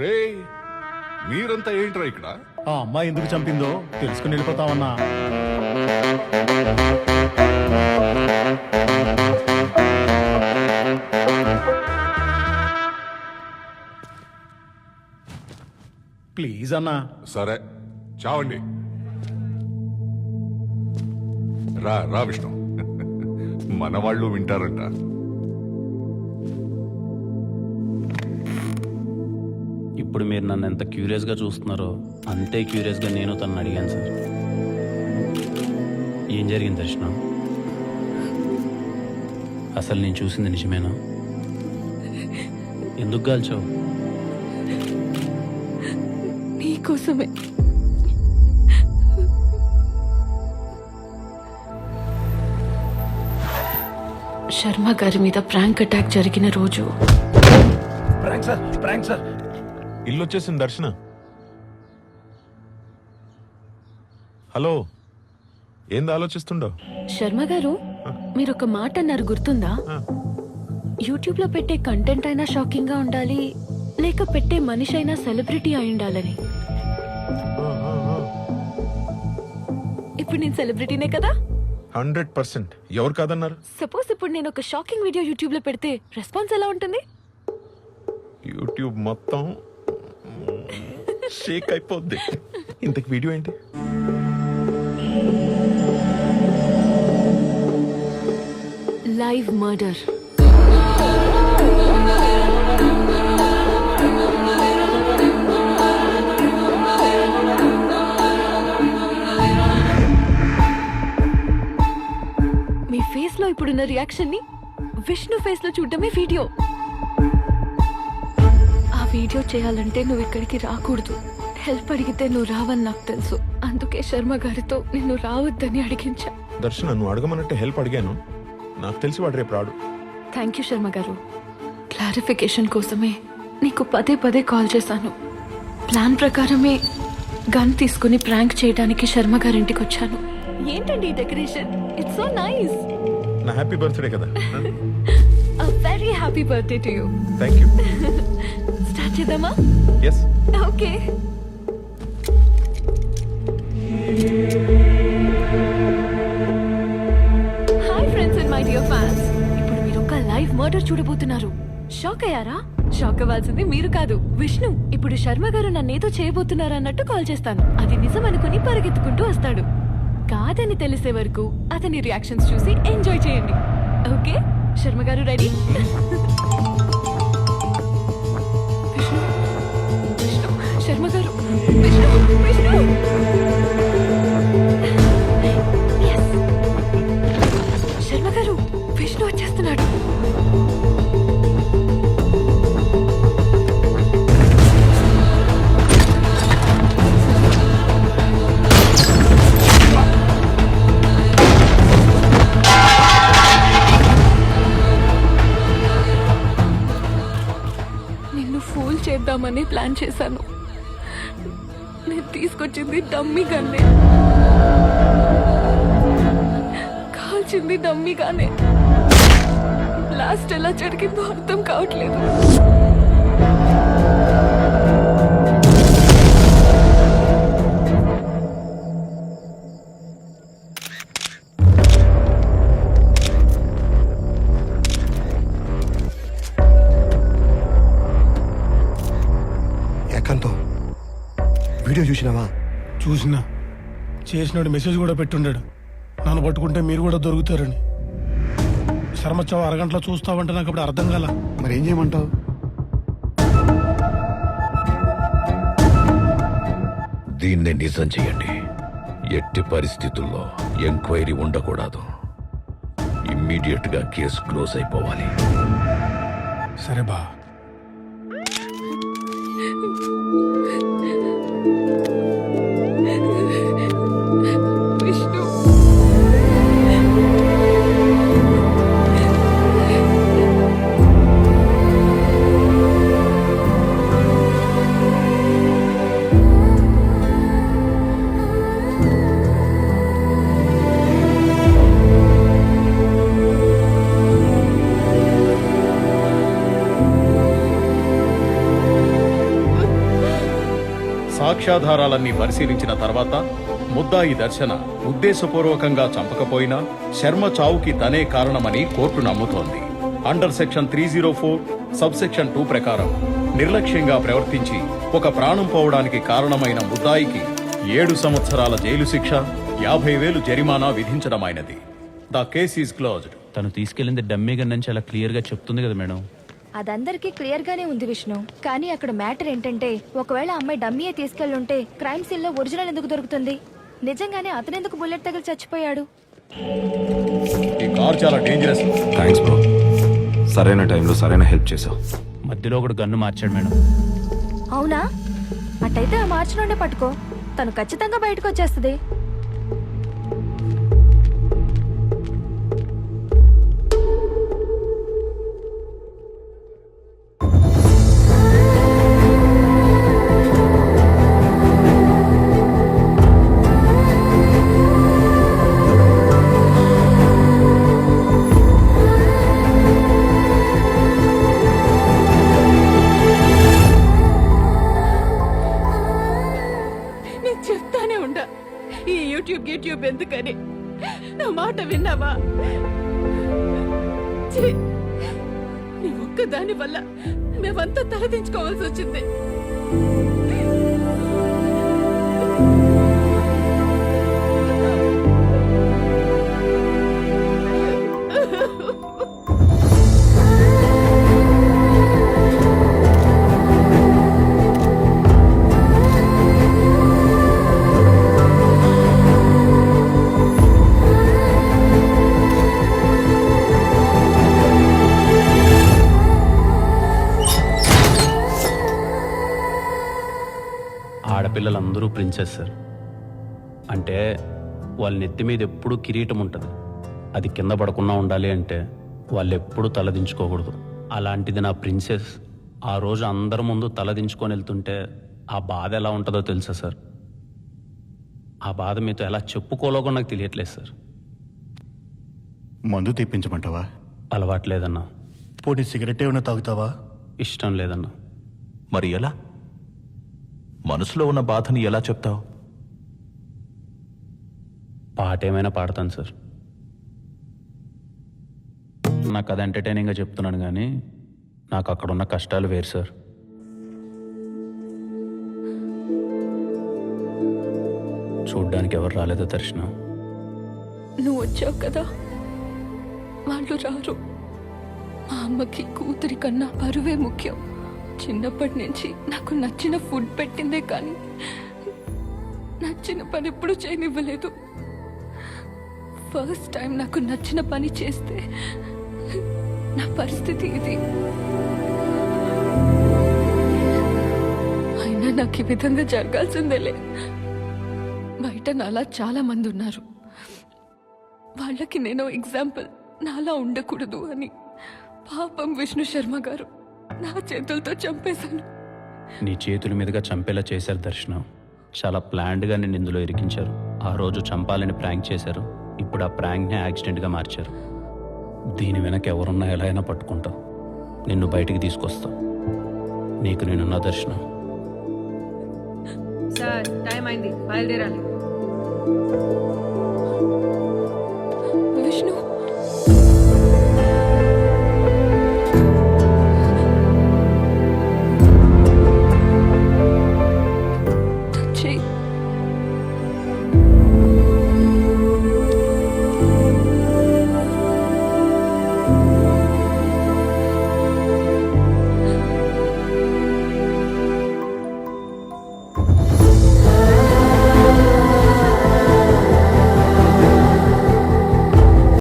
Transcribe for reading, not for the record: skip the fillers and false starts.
రే మీరంతా ఏంట్రా ఇక్కడ? ఆ అమ్మాయి ఎందుకు చంపిందో తెలుసుకుని వెళ్ళిపోతామన్నా. ప్లీజ్ అన్నా. సరే చావండి. రా రా విష్ణు, మన వాళ్ళు వింటారంట. ఇప్పుడు మీరు నన్ను ఎంత క్యూరియస్గా చూస్తున్నారో అంతే క్యూరియస్గా నేను తనని అడిగాను సార్. ఏం జరిగింది దర్శన? అసలు నేను చూసింది నిజమేనా? ఎందుకు కాల్చావు? నీకోసమే. శర్మ గారి మీద ప్రాంక్ అటాక్ జరిగిన రోజు. ప్రాంక్ సార్ ఇల్లు వచ్చేసింది దర్శన. హలో, ఏంది ఆలోచిస్తుండో? శర్మ గారు, మీరు ఒక మాట అన్నారు గుర్తుందా? యూట్యూబ్ లో పెట్టే కంటెంట్ అయినా షాకింగ్ గా ఉండాలి, లేక పెట్టే మనిషి అయినా సెలబ్రిటీ అయి ఉండాలని. ఇప్పుడు నేను సెలబ్రిటీనే కదా? 100%. ఎవరు కాదన్నారు? సపోజ్ ఇప్పుడు నేను ఒక షాకింగ్ వీడియో యూట్యూబ్ లో పెడితే రెస్పాన్స్ ఎలా ఉంటుంది? యూట్యూబ్ మొత్తం షేక్ అయిపోద్ది. ఇంతకు వీడియో ఏంటి? Live murder. మీ ఫేస్ లో ఇప్పుడున్న రియాక్షన్ ని విష్ణు ఫేస్ లో చూడటమే వీడియో. ఆ వీడియో చేయాలంటే నువ్వు ఇక్కడికి రాకూడదు. హెల్ప్ అడిగితే నువ్వు రావని నాకు తెలుసు. అందుకే శర్మ గారితో నిన్ను రావద్దని అడిగించా. దర్శన, నువ్వు అడగమన్నట్టు హెల్ప్ అడిగాను. నాకు తెలిసి వాడు రేపు రాడు. థ్యాంక్ యూ శర్మ గారు. క్లారిఫికేషన్ కోసమే నీకు పదే పదే కాల్ చేశాను. ప్లాన్ ప్రకారమే గన్ తీసుకుని ప్రాంక్ చేయడానికి శర్మ గారింటికి వచ్చాను. ఏంటండి ఈ డెకరేషన్? It's so nice. నా హ్యాపీ బర్త్డే కదా. A very happy birthday to you. Thank you. Start చేద్దామా? Yes. Okay. Hi friends and my dear fans. ఇప్పుడు మీరు ఒక లైవ్ మర్డర్ చూడబోతున్నారు. షాక్ అయ్యారా? షాక్ అవ్వాల్సింది మీరు కాదు, విష్ణు. ఇప్పుడు శర్మ గారు నన్నేదో చేయబోతున్నారు అన్నట్టు కాల్ చేస్తాను. అది నిజం అనుకుని పరిగెత్తుకుంటూ వస్తాడు. కాదని తెలిసే వరకు అతని రియాక్షన్స్ చూసి ఎంజాయ్ చేయండి. ఓకే? శర్మ గారు రెడీ? విష్ణు, విష్ణు, శర్మ గారు, విష్ణు, విష్ణు. Yes. శర్మ గారు, విష్ణు వచ్చేస్తున్నాడు. ఫూల్ చేద్దామని ప్లాన్ చేశాను. నేను తీసుకొచ్చింది డమ్మీ గన్నే, కాల్చింది డమ్మీగానే. లాస్ట్ ఎలా జరిగిందో అర్థం కావట్లేదు. వీడియో చూసినావా? చూసినా. చేసినాడు మెసేజ్ కూడా పెట్టుండాడు, నన్ను పట్టుకుంటే మీరు కూడా దొరుకుతారని. శర్మచ్చావు అరగంటలో చూస్తావంటే నాకు ఇప్పుడు అర్థం కాల. మరి ఏం చేయమంటావు? దీన్ని నిజం చేయండి. ఎట్టి పరిస్థితుల్లో ఎంక్వైరీ ఉండకూడదు. ఇమ్మీడియట్ గా కేసు క్లోజ్ అయిపోవాలి. సరే బా. విష్ణు, సాక్ష్యాధారాలన్నీ పరిశీలించిన తర్వాత ముద్దాయి దర్శన ఉద్దేశపూర్వకంగా చంపకపోయినా శర్మ చావుకి తనే కారణమని కోర్టు నమ్ముతోంది. అండర్ సెక్షన్ 304 సబ్ సెక్షన్ 2 ప్రకారం నిర్లక్ష్యంగా ప్రవర్తించి ఒక ప్రాణం పోవడానికి కారణమైన ముద్దాయికి 7 సంవత్సరాల జైలు శిక్ష, 50,000 జరిమానా విధించడమైనది. The case is closed. తను తీసుకెళ్ళింది డమ్మీ గన్ అని చాలా క్లియర్గా చెప్తుంది కదా మేడం. అదందరికీ క్లియర్ గానే ఉంది విష్ణు. కానీ అక్కడ మ్యాటర్ ఏంటంటే, ఒకవేళ అమ్మాయి డమ్మీయే తీసుకెళ్ళుంటే క్రైమ్ సీన్ లో ఒరిజినల్ ఎందుకు దొరుకుతుంది? నిజంగానే అతనెందుకు బుల్లెట్ తగిలి చచ్చిపోయాడు? ఈ కార్ చాలా డేంజరస్. థ్యాంక్స్ బ్రో, సరైన టైంలో సరైన హెల్ప్ చేసావు. మధ్యలో ఒకడు గన్ను మార్చాడు మేడం. అవునా? అట్టయితే ఆ మార్చి నుండే పట్టుకో, తను ఖచ్చితంగా బయటకు వచ్చేస్తుంది. నేను చెప్తానే ఉండా, ఈ యూట్యూబ్ ఎందుకని. నా మాట విన్నావా? ఛీ! నీ ఒక్కదాని వల్ల మేమంతా తలదించుకోవాల్సి వచ్చింది. ఆడపిల్లలందరూ ప్రిన్సెస్ సార్. అంటే వాళ్ళ నెత్తి మీద ఎప్పుడూ కిరీటం ఉంటుంది. అది కింద పడకుండా ఉండాలి అంటే వాళ్ళు ఎప్పుడూ తలదించుకోకూడదు. అలాంటిది నా ప్రిన్సెస్ ఆ రోజు అందరి ముందు తలదించుకొని వెళ్తుంటే ఆ బాధ ఎలా ఉంటుందో తెలుసా సార్? ఆ బాధ మీతో ఎలా చెప్పుకోలేకో నాకు తెలియట్లేదు సార్. మందు తెప్పించమంటావా? అలవాట్లేదన్నా. పోటీ సిగరెట్ ఏమైనా తాగుతావా? ఇష్టం లేదన్నా. మరి ఎలా? మనసులో ఉన్న బాధని ఎలా చెప్తావు? పాట ఏమైనా పాడతాను సార్. నాకు అది ఎంటర్టైనింగ్గా చెప్తున్నాను కానీ నాకు అక్కడున్న కష్టాలు వేరు సార్. చూడ్డానికి ఎవరు రాలేదో దర్శన. నువ్వు వచ్చావు కదా, వాళ్ళు రారు. మా అమ్మకి కూతురి కన్నా పరువే ముఖ్యం. చిన్నప్పటి నుంచి నాకు నచ్చిన ఫుడ్ పెట్టిందే కానీ నచ్చిన పని ఎప్పుడు చేయనివ్వలేదు. ఫస్ట్ టైం నాకు నచ్చిన పని చేస్తే నా పరిస్థితి ఇది. అయినా నాకు ఈ విధంగా జరగాల్సిందేలే. బయట నాలా చాలా మంది ఉన్నారు. వాళ్ళకి నేను ఎగ్జాంపుల్ నాలా ఉండకూడదు అని పాపం విష్ణు శర్మ గారు నా చేతులతో చంపేశాను. నీ చేతుల మీదుగా చంపేలా చేశారు దర్శన. చాలా ప్లాన్డ్గా నేను ఇందులో ఇరికించారు. ఆ రోజు చంపాలని ప్రాంక్ చేశారు. ఇప్పుడు ఆ ప్రాంక్ని యాక్సిడెంట్గా మార్చారు. దీని వెనక ఎవరున్నా ఎలా అయినా పట్టుకుంటావు. నిన్ను బయటికి తీసుకొస్తావు. నీకు నేనున్న దర్శన. సార్, టైం అయింది, బయలుదేరాలి.